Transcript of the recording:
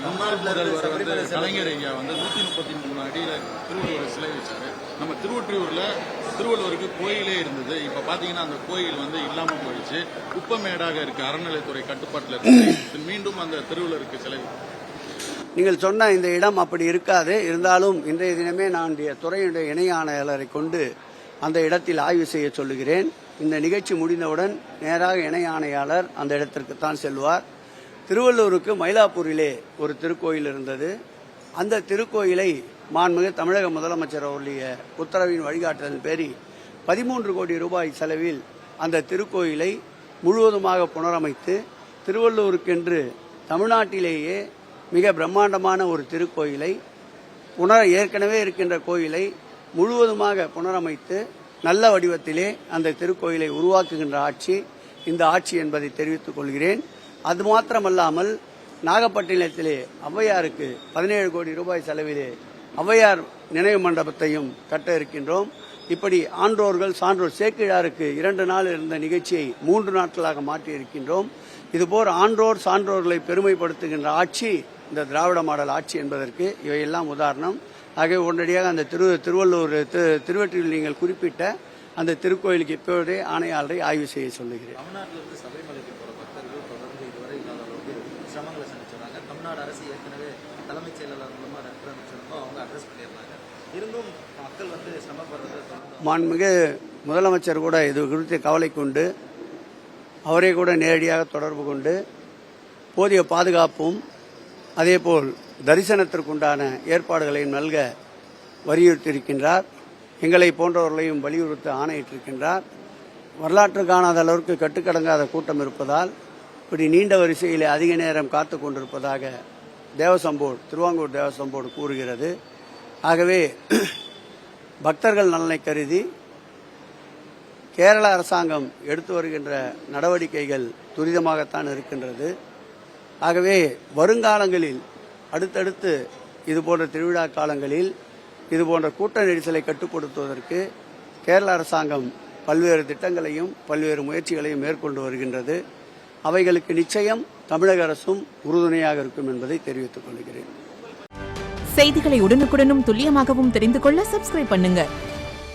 முன்னாள் முதல்வர் கலைஞர் ஐயா 133 அடியில திருவள்ளுவர் சிலை வச்சாரு. நம்ம திருவள்ளுவருக்கு கோயிலே இருந்தது. இப்ப பாத்தீங்கன்னா அந்த கோயில் இல்லாம போயிடுச்சு. குப்பமேடாக இருக்கு. அறநிலைத்துறை கட்டுப்பாட்டில் இருக்கு. மீண்டும் அந்த திருவள்ளுவருக்கு சிலை. நீங்கள் சொன்ன இந்த இடம் அப்படி இருக்காது. இருந்தாலும் இன்றைய தினமே நான் துறையுடைய இணை ஆணையாளரை கொண்டு அந்த இடத்தில் ஆய்வு செய்ய சொல்லுகிறேன். இந்த நிகழ்ச்சி முடிந்தவுடன் நேராக இணை ஆணையாளர் அந்த இடத்திற்குத்தான் செல்வார். திருவள்ளூருக்கு மயிலாப்பூரிலே ஒரு திருக்கோயில் இருந்தது. அந்த திருக்கோயிலை மாண்புமிகு தமிழக முதலமைச்சர் அவருடைய உத்தரவின் வழிகாட்டுதல் பேரில் 13 கோடி ரூபாய் செலவில் அந்த திருக்கோயிலை முழுவதுமாக புனரமைத்து திருவள்ளூருக்கென்று தமிழ்நாட்டிலேயே மிக பிரம்மாண்டமான ஒரு திருக்கோயிலை ஏற்கனவே இருக்கின்ற கோயிலை முழுவதுமாக புனரமைத்து நல்ல வடிவத்திலே அந்த திருக்கோயிலை உருவாக்குகின்ற ஆட்சி இந்த ஆட்சி என்பதை தெரிவித்துக் கொள்கிறேன். அது மாத்திரமல்லாமல் நாகப்பட்டினத்திலே ஔவையாருக்கு 17 கோடி ரூபாய் செலவிலே ஔவையார் நினைவு மண்டபத்தையும் கட்ட இருக்கின்றோம். இப்படி ஆன்றோர்கள் சான்றோர் சேக்கிழாருக்கு 2 நாள் இருந்த நிகழ்ச்சியை 3 நாட்களாக மாற்றி இருக்கின்றோம். இதுபோல் ஆன்றோர் சான்றோர்களை பெருமைப்படுத்துகின்ற ஆட்சி இந்த திராவிட மாடல் ஆட்சி என்பதற்கு இவையெல்லாம் உதாரணம். ஆகவே உடனடியாக அந்த திருவள்ளூர் திருவெற்றியில் நீங்கள் குறிப்பிட்ட அந்த திருக்கோயிலுக்கு இப்போதே ஆணையாளரை ஆய்வு செய்ய சொல்லுகிறேன். தமிழ்நாட்டிலிருந்து சபரிமலைக்கு போற பக்தர்கள் தொடர்ந்து இதுவரை இல்லாத அளவுக்கு சிரமங்களை சந்திச்சிருக்காங்க. தமிழ்நாடு அரசு ஏற்கனவே தலைமைச் செயலாளர் மூலமா நடத்திருந்தோம், அவங்க அட்ரஸ் பண்ணியிருந்தாங்க. இருந்தும் மக்கள் சிரமப்படுறது. மாண்புமிகு முதலமைச்சர் கூட இது குறித்து கவலை கொண்டு அவரே கூட நேரடியாக தொடர்பு கொண்டு போதிய பாதுகாப்பும் அதேபோல் தரிசனத்திற்குண்டான ஏற்பாடுகளை நல்க வலியுறுத்தியிருக்கின்றார். எங்களை போன்றவர்களையும் வலியுறுத்த ஆணையிட்டிருக்கின்றார். வரலாற்று காணாத அளவிற்கு கட்டுக்கடங்காத கூட்டம் இருப்பதால் இப்படி நீண்ட வரிசையில் அதிக நேரம் காத்துக் கொண்டிருப்பதாக திருவாங்கூர் தேவசம் போர்டு கூறுகிறது. ஆகவே பக்தர்கள் நலனை கருதி கேரள அரசாங்கம் எடுத்து வருகின்ற நடவடிக்கைகள் துரிதமாகத்தான் இருக்கின்றது. ஆகவே வருங்காலங்களில் அடுத்தடுத்து இதுபோன்ற திருவிழா காலங்களில் இதுபோன்ற கூட்ட நெரிசலை கட்டுப்படுத்துவதற்கு கேரள அரசாங்கம் பல்வேறு திட்டங்களையும் பல்வேறு முயற்சிகளையும் மேற்கொண்டு வருகின்றது. அவைகளுக்கு நிச்சயம் தமிழக அரசும் உறுதுணையாக இருக்கும் என்பதை தெரிவித்துக் கொள்கிறேன். செய்திகளை உடனுக்குடனும் துல்லியமாகவும் தெரிந்து கொள்ள சப்ஸ்கிரைப் பண்ணுங்க.